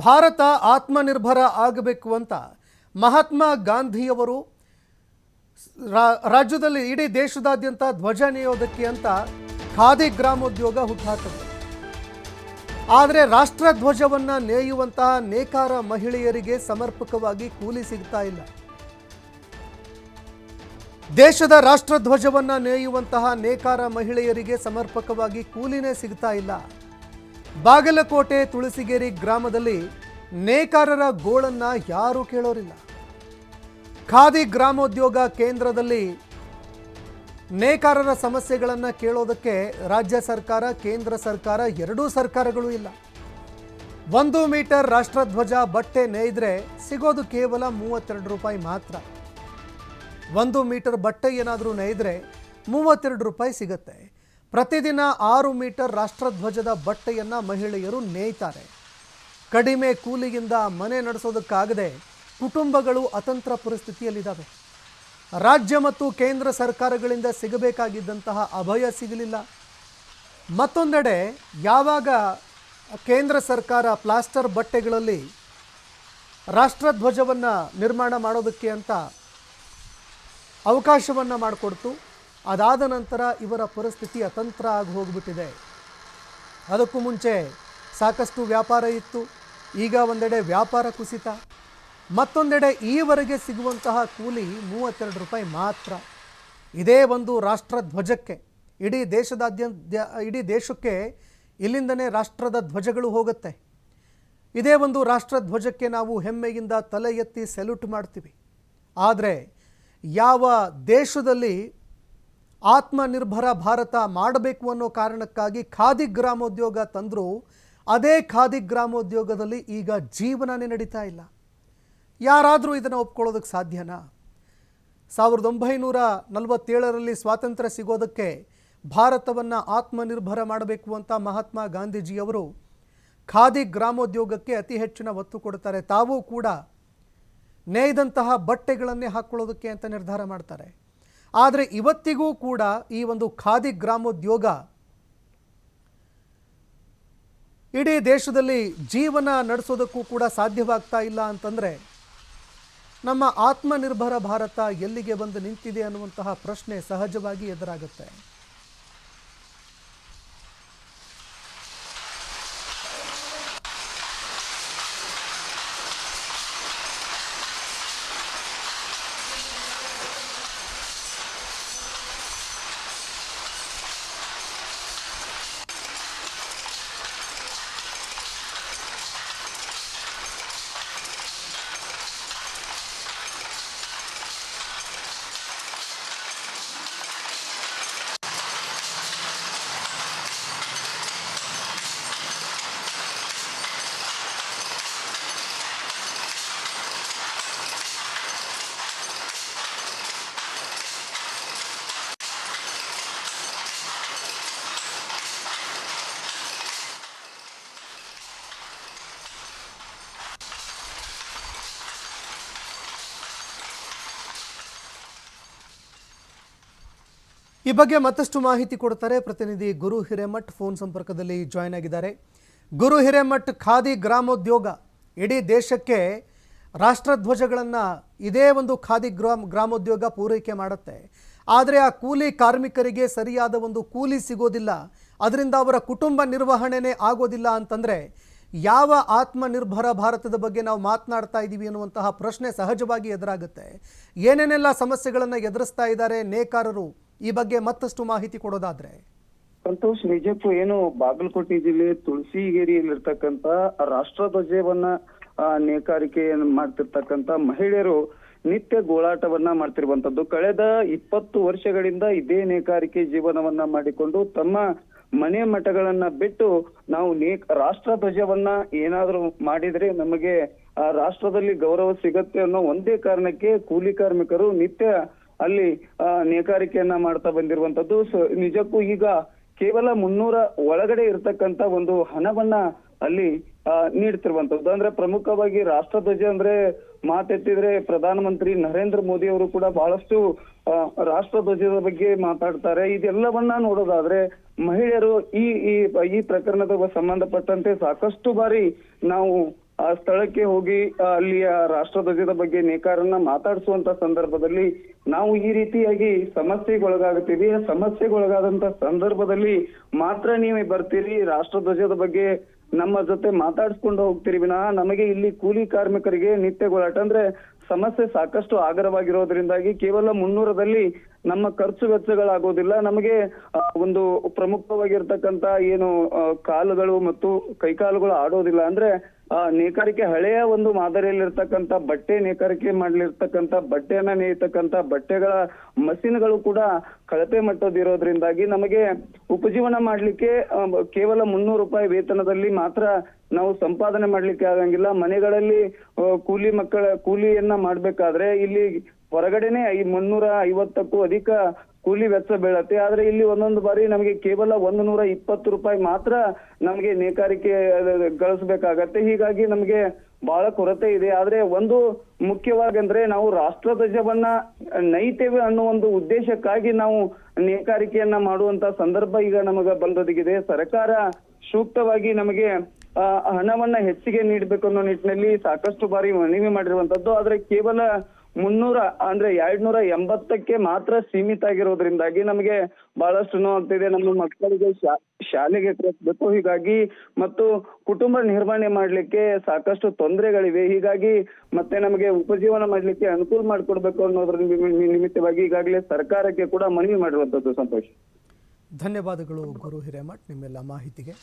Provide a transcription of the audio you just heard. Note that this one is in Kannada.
ಭಾರತ ಆತ್ಮನಿರ್ಭರ ಆಗಬೇಕು ಅಂತ ಮಹಾತ್ಮ ಗಾಂಧಿಯವರು ರಾಜ್ಯದಲ್ಲಿ ಇಡೀ ದೇಶದಾದ್ಯಂತ ಧ್ವಜ ನೇಯೋದಕ್ಕೆ ಅಂತ ಖಾದಿ ಗ್ರಾಮೋದ್ಯೋಗ ಹುಟ್ಟುಹಾಕಿದ್ರು. ಆದರೆ ರಾಷ್ಟ್ರಧ್ವಜವನ್ನ ನೇಯುವಂತಹ ನೇಕಾರ ಮಹಿಳೆಯರಿಗೆ ಸಮರ್ಪಕವಾಗಿ ಕೂಲಿ ಸಿಗ್ತಾ ಇಲ್ಲ. ದೇಶದ ರಾಷ್ಟ್ರಧ್ವಜವನ್ನ ನೇಯುವಂತಹ ನೇಕಾರ ಮಹಿಳೆಯರಿಗೆ ಸಮರ್ಪಕವಾಗಿ ಕೂಲಿನೇ ಸಿಗ್ತಾ ಇಲ್ಲ. ಬಾಗಲಕೋಟೆ ತುಳಸಿಗೇರಿ ಗ್ರಾಮದಲ್ಲಿ ನೇಕಾರರ ಗೋಳನ್ನ ಯಾರೂ ಕೇಳೋರಿಲ್ಲ. ಖಾದಿ ಗ್ರಾಮೋದ್ಯೋಗ ಕೇಂದ್ರದಲ್ಲಿ ನೇಕಾರರ ಸಮಸ್ಯೆಗಳನ್ನು ಕೇಳೋದಕ್ಕೆ ರಾಜ್ಯ ಸರ್ಕಾರ ಕೇಂದ್ರ ಸರ್ಕಾರ ಎರಡೂ ಸರ್ಕಾರಗಳು ಇಲ್ಲ. 1 ಮೀಟರ್ ರಾಷ್ಟ್ರಧ್ವಜ ಬಟ್ಟೆ ನೇಯ್ದ್ರೆ ಸಿಗೋದು ಕೇವಲ 32 ರೂಪಾಯಿ ಮಾತ್ರ. 1 ಮೀಟರ್ ಬಟ್ಟೆ ಏನಾದರೂ ನೇಯ್ದ್ರೆ 32 ರೂಪಾಯಿ ಸಿಗುತ್ತೆ. ಪ್ರತಿದಿನ 6 ಮೀಟರ್ ರಾಷ್ಟ್ರಧ್ವಜದ ಬಟ್ಟೆಯನ್ನು ಮಹಿಳೆಯರು ನೇಯ್ತಾರೆ. ಕಡಿಮೆ ಕೂಲಿಯಿಂದ ಮನೆ ನಡೆಸೋದಕ್ಕಾಗದೆ ಕುಟುಂಬಗಳು ಅತಂತ್ರ ಪರಿಸ್ಥಿತಿಯಲ್ಲಿದ್ದಾವೆ. ರಾಜ್ಯ ಮತ್ತು ಕೇಂದ್ರ ಸರ್ಕಾರಗಳಿಂದ ಸಿಗಬೇಕಾಗಿದ್ದಂತಹ ಅಭಯ ಸಿಗಲಿಲ್ಲ. ಮತ್ತೊಂದೆಡೆ ಯಾವಾಗ ಕೇಂದ್ರ ಸರ್ಕಾರ ಪ್ಲಾಸ್ಟರ್ ಬಟ್ಟೆಗಳಲ್ಲಿ ರಾಷ್ಟ್ರಧ್ವಜವನ್ನು ನಿರ್ಮಾಣ ಮಾಡೋದಕ್ಕೆ ಅಂತ ಅವಕಾಶವನ್ನು ಮಾಡಿಕೊಡ್ತು, ಅದಾದ ನಂತರ ಇವರ ಪರಿಸ್ಥಿತಿ ಅತಂತ್ರ ಆಗಿ ಹೋಗಿಬಿಟ್ಟಿದೆ. ಅದಕ್ಕೂ ಮುಂಚೆ ಸಾಕಷ್ಟು ವ್ಯಾಪಾರ ಇತ್ತು, ಈಗ ಒಂದೆಡೆ ವ್ಯಾಪಾರ ಕುಸಿತ, ಮತ್ತೊಂದೆಡೆ ಈವರೆಗೆ ಸಿಗುವಂತಹ ಕೂಲಿ 32 ರೂಪಾಯಿ ಮಾತ್ರ. ಇದೇ ಒಂದು ರಾಷ್ಟ್ರಧ್ವಜಕ್ಕೆ ಇಡೀ ದೇಶಕ್ಕೆ ಇಲ್ಲಿಂದನೇ ರಾಷ್ಟ್ರದ ಧ್ವಜಗಳು ಹೋಗುತ್ತೆ. ಇದೇ ಒಂದು ರಾಷ್ಟ್ರಧ್ವಜಕ್ಕೆ ನಾವು ಹೆಮ್ಮೆಯಿಂದ ತಲೆ ಎತ್ತಿ ಸೆಲ್ಯೂಟ್ ಮಾಡ್ತೀವಿ. ಆದರೆ ಯಾವ ದೇಶದಲ್ಲಿ ಆತ್ಮನಿರ್ಭರ ಭಾರತ ಮಾಡಬೇಕು ಅನ್ನೋ ಕಾರಣಕ್ಕಾಗಿ ಖಾದಿ ಗ್ರಾಮೋದ್ಯೋಗ ತಂದರೂ ಅದೇ ಖಾದಿ ಗ್ರಾಮೋದ್ಯೋಗದಲ್ಲಿ ಈಗ ಜೀವನನೇ ನಡೀತಾ ಇಲ್ಲ. ಯಾರಾದರೂ ಇದನ್ನು ಒಪ್ಕೊಳ್ಳೋದಕ್ಕೆ ಸಾಧ್ಯನಾ? 1947ರಲ್ಲಿ ಸ್ವಾತಂತ್ರ್ಯ ಸಿಗೋದಕ್ಕೆ ಭಾರತವನ್ನು ಆತ್ಮನಿರ್ಭರ ಮಾಡಬೇಕು ಅಂತ ಮಹಾತ್ಮ ಗಾಂಧೀಜಿಯವರು ಖಾದಿ ಗ್ರಾಮೋದ್ಯೋಗಕ್ಕೆ ಅತಿ ಹೆಚ್ಚಿನ ಒತ್ತು ಕೊಡ್ತಾರೆ. ತಾವೂ ಕೂಡ ನೇಯ್ದಂತಹ ಬಟ್ಟೆಗಳನ್ನೇ ಹಾಕ್ಕೊಳ್ಳೋದಕ್ಕೆ ಅಂತ ನಿರ್ಧಾರ ಮಾಡ್ತಾರೆ. ಆದರೆ ಇವತ್ತಿಗೂ ಕೂಡ ಈ ಒಂದು ಖಾದಿ ಗ್ರಾಮೋದ್ಯೋಗ ಇಡೀ ದೇಶದಲ್ಲಿ ಜೀವನ ನಡೆಸೋದಕ್ಕೂ ಕೂಡ ಸಾಧ್ಯವಾಗ್ತಾ ಇಲ್ಲ ಅಂತಂದರೆ ನಮ್ಮ ಆತ್ಮನಿರ್ಭರ ಭಾರತ ಎಲ್ಲಿಗೆ ಬಂದು ನಿಂತಿದೆ ಅನ್ನುವಂತಹ ಪ್ರಶ್ನೆ ಸಹಜವಾಗಿ ಎದುರಾಗುತ್ತೆ. ಈ ಬಗ್ಗೆ ಮತ್ತಷ್ಟು ಮಾಹಿತಿ ಕೊಡ್ತಾರೆ ಪ್ರತಿನಿಧಿ ಗುರು ಹಿರೇಮಠ್. ಫೋನ್ ಸಂಪರ್ಕದಲ್ಲಿ ಜಾಯ್ನ್ ಆಗಿದ್ದಾರೆ. ಗುರು ಹಿರೇಮಠ್, ಖಾದಿ ಗ್ರಾಮೋದ್ಯೋಗ ಇಡೀ ದೇಶಕ್ಕೆ ರಾಷ್ಟ್ರಧ್ವಜಗಳನ್ನು ಇದೇ ಒಂದು ಖಾದಿ ಗ್ರಾಮೋದ್ಯೋಗ ಪೂರೈಕೆ ಮಾಡುತ್ತೆ. ಆದರೆ ಆ ಕೂಲಿ ಕಾರ್ಮಿಕರಿಗೆ ಸರಿಯಾದ ಒಂದು ಕೂಲಿ ಸಿಗೋದಿಲ್ಲ, ಅದರಿಂದ ಅವರ ಕುಟುಂಬ ನಿರ್ವಹಣೆನೇ ಆಗೋದಿಲ್ಲ ಅಂತಂದರೆ ಯಾವ ಆತ್ಮನಿರ್ಭರ ಭಾರತದ ಬಗ್ಗೆ ನಾವು ಮಾತನಾಡ್ತಾ ಇದ್ದೀವಿ ಅನ್ನುವಂತಹ ಪ್ರಶ್ನೆ ಸಹಜವಾಗಿ ಎದುರಾಗುತ್ತೆ. ಏನೇನೆಲ್ಲ ಸಮಸ್ಯೆಗಳನ್ನು ಎದುರಿಸ್ತಾ ಇದ್ದಾರೆ ನೇಕಾರರು, ಈ ಬಗ್ಗೆ ಮತ್ತಷ್ಟು ಮಾಹಿತಿ ಕೊಡೋದಾದ್ರೆ? ಸಂತೋಷ್, ನಿಜಕ್ಕೂ ಏನು ಬಾಗಲಕೋಟೆ ಜಿಲ್ಲೆ ತುಳಸಿಗೇರಿಯಲ್ಲಿರ್ತಕ್ಕಂತ ರಾಷ್ಟ್ರಧ್ವಜವನ್ನ ನೇಕಾರಿಕೆ ಮಾಡ್ತಿರ್ತಕ್ಕಂತ ಮಹಿಳೆಯರು ನಿತ್ಯ ಗೋಳಾಟವನ್ನ ಮಾಡ್ತಿರುವಂತದ್ದು. ಕಳೆದ 20 ವರ್ಷಗಳಿಂದ ಇದೇ ನೇಕಾರಿಕೆ ಜೀವನವನ್ನ ಮಾಡಿಕೊಂಡು ತಮ್ಮ ಮನೆ ಮಠಗಳನ್ನ ಬಿಟ್ಟು ನಾವು ರಾಷ್ಟ್ರಧ್ವಜವನ್ನ ಏನಾದ್ರೂ ಮಾಡಿದ್ರೆ ನಮಗೆ ಆ ರಾಷ್ಟ್ರದಲ್ಲಿ ಗೌರವ ಸಿಗತ್ತೆ ಅನ್ನೋ ಒಂದೇ ಕಾರಣಕ್ಕೆ ಕೂಲಿ ಕಾರ್ಮಿಕರು ನಿತ್ಯ ಅಲ್ಲಿ ನೇಕಾರಿಕೆಯನ್ನ ಮಾಡ್ತಾ ಬಂದಿರುವಂತದ್ದು. ನಿಜಕ್ಕೂ ಈಗ ಕೇವಲ 300 ಒಳಗಡೆ ಇರ್ತಕ್ಕಂತ ಒಂದು ಹಣವನ್ನ ಅಲ್ಲಿ ನೀಡ್ತಿರುವಂತದ್ದು. ಅಂದ್ರೆ ಪ್ರಮುಖವಾಗಿ ರಾಷ್ಟ್ರಧ್ವಜ ಅಂದ್ರೆ ಮಾತೆತ್ತಿದ್ರೆ ಪ್ರಧಾನಮಂತ್ರಿ ನರೇಂದ್ರ ಮೋದಿ ಅವರು ಕೂಡ ಬಹಳಷ್ಟು ರಾಷ್ಟ್ರಧ್ವಜದ ಬಗ್ಗೆ ಮಾತಾಡ್ತಾರೆ. ಇದೆಲ್ಲವನ್ನ ನೋಡೋದಾದ್ರೆ ಮಹಿಳೆಯರು ಈ ಪ್ರಕರಣದ ಸಂಬಂಧಪಟ್ಟಂತೆ ಸಾಕಷ್ಟು ಬಾರಿ ನಾವು ಆ ಸ್ಥಳಕ್ಕೆ ಹೋಗಿ ಅಲ್ಲಿಯ ರಾಷ್ಟ್ರಧ್ವಜದ ಬಗ್ಗೆ ನೇಕಾರನ್ನ ಮಾತಾಡಿಸುವಂತ ಸಂದರ್ಭದಲ್ಲಿ ನಾವು ಈ ರೀತಿಯಾಗಿ ಸಮಸ್ಯೆಗೊಳಗಾಗುತ್ತೀವಿ. ಸಮಸ್ಯೆಗೊಳಗಾದಂತ ಸಂದರ್ಭದಲ್ಲಿ ಮಾತ್ರ ನೀವೇ ಬರ್ತೀರಿ, ರಾಷ್ಟ್ರಧ್ವಜದ ಬಗ್ಗೆ ನಮ್ಮ ಜೊತೆ ಮಾತಾಡಿಸ್ಕೊಂಡು ಹೋಗ್ತೀರಿ ವಿನಃ ನಮಗೆ ಇಲ್ಲಿ ಕೂಲಿ ಕಾರ್ಮಿಕರಿಗೆ ನಿತ್ಯ ಗೋಳಾಟ ಅಂದ್ರೆ ಸಮಸ್ಯೆ ಸಾಕಷ್ಟು ಆಗರವಾಗಿರೋದ್ರಿಂದಾಗಿ ಕೇವಲ 300ದಲ್ಲಿ ನಮ್ಮ ಖರ್ಚು ವೆಚ್ಚಗಳಾಗೋದಿಲ್ಲ. ನಮಗೆ ಒಂದು ಪ್ರಮುಖವಾಗಿರ್ತಕ್ಕಂತ ಏನು ಕಾಲುಗಳು ಮತ್ತು ಕೈಕಾಲುಗಳು ಆಡೋದಿಲ್ಲ. ಅಂದ್ರೆ ನೇಕಾರಿಕೆ ಹಳೆಯ ಒಂದು ಮಾದರಿಯಲ್ಲಿರ್ತಕ್ಕಂಥ ಬಟ್ಟೆ ನೇಕಾರಿಕೆ ಮಾಡ್ಲಿರ್ತಕ್ಕಂಥ ಬಟ್ಟೆಯನ್ನ ನೇಯತಕ್ಕಂಥ ಬಟ್ಟೆಗಳ ಮಷಿನ್ಗಳು ಕೂಡ ಕಳಪೆ ಮಟ್ಟದಿರೋದ್ರಿಂದಾಗಿ ನಮಗೆ ಉಪಜೀವನ ಮಾಡ್ಲಿಕ್ಕೆ ಕೇವಲ 300 ರೂಪಾಯಿ ವೇತನದಲ್ಲಿ ಮಾತ್ರ ನಾವು ಸಂಪಾದನೆ ಮಾಡ್ಲಿಕ್ಕೆ ಆಗಂಗಿಲ್ಲ. ಮನೆಗಳಲ್ಲಿ ಕೂಲಿಯನ್ನ ಮಾಡ್ಬೇಕಾದ್ರೆ ಇಲ್ಲಿ ಹೊರಗಡೆನೆ 350ಕ್ಕೂ ಅಧಿಕ ಕೂಲಿ ವೆಚ್ಚ ಬೀಳತ್ತೆ. ಆದ್ರೆ ಇಲ್ಲಿ ಒಂದೊಂದು ಬಾರಿ ನಮಗೆ ಕೇವಲ 120 ರೂಪಾಯಿ ಮಾತ್ರ ನಮಗೆ ನೇಕಾರಿಕೆ ಗಳಿಸ್ಬೇಕಾಗತ್ತೆ. ಹೀಗಾಗಿ ನಮಗೆ ಬಹಳ ಕೊರತೆ ಇದೆ. ಆದ್ರೆ ಒಂದು ಮುಖ್ಯವಾಗಿ ಅಂದ್ರೆ ನಾವು ರಾಷ್ಟ್ರಧ್ವಜವನ್ನ ನೈತೇವೆ ಅನ್ನೋ ಒಂದು ಉದ್ದೇಶಕ್ಕಾಗಿ ನಾವು ನೇಕಾರಿಕೆಯನ್ನ ಮಾಡುವಂತ ಸಂದರ್ಭ ಈಗ ನಮಗ ಬಂದೊದಗಿದೆ. ಸರ್ಕಾರ ಸೂಕ್ತವಾಗಿ ನಮಗೆ ಹಣವನ್ನ ಹೆಚ್ಚಿಗೆ ನೀಡಬೇಕು ಅನ್ನೋ ನಿಟ್ಟಿನಲ್ಲಿ ಸಾಕಷ್ಟು ಬಾರಿ ಮನವಿ ಮಾಡಿರುವಂತದ್ದು. ಆದ್ರೆ ಕೇವಲ 300 ಅಂದ್ರೆ 280ಕ್ಕೆ ಮಾತ್ರ ಸೀಮಿತ ಆಗಿರೋದ್ರಿಂದಾಗಿ ನಮಗೆ ಬಹಳಷ್ಟು ನೋವಾಗ್ತಿದೆ. ನಮ್ಮ ಮಕ್ಕಳಿಗೆ ಶಾಲೆಗೆ ಕಳಿಸ್ಬೇಕು, ಹೀಗಾಗಿ ಮತ್ತು ಕುಟುಂಬ ನಿರ್ವಹಣೆ ಮಾಡ್ಲಿಕ್ಕೆ ಸಾಕಷ್ಟು ತೊಂದರೆಗಳಿವೆ. ಹೀಗಾಗಿ ಮತ್ತೆ ನಮಗೆ ಉಪಜೀವನ ಮಾಡ್ಲಿಕ್ಕೆ ಅನುಕೂಲ ಮಾಡಿಕೊಡ್ಬೇಕು ಅನ್ನೋದ್ರ ನಿಮಿತ್ತವಾಗಿ ಈಗಾಗಲೇ ಸರ್ಕಾರಕ್ಕೆ ಕೂಡ ಮನವಿ ಮಾಡಿರುವಂತದ್ದು. ಸಂತೋಷ್. ಧನ್ಯವಾದಗಳು ಗುರು ಹಿರೇಮಠ್ ನಿಮ್ಮೆಲ್ಲ ಮಾಹಿತಿಗೆ.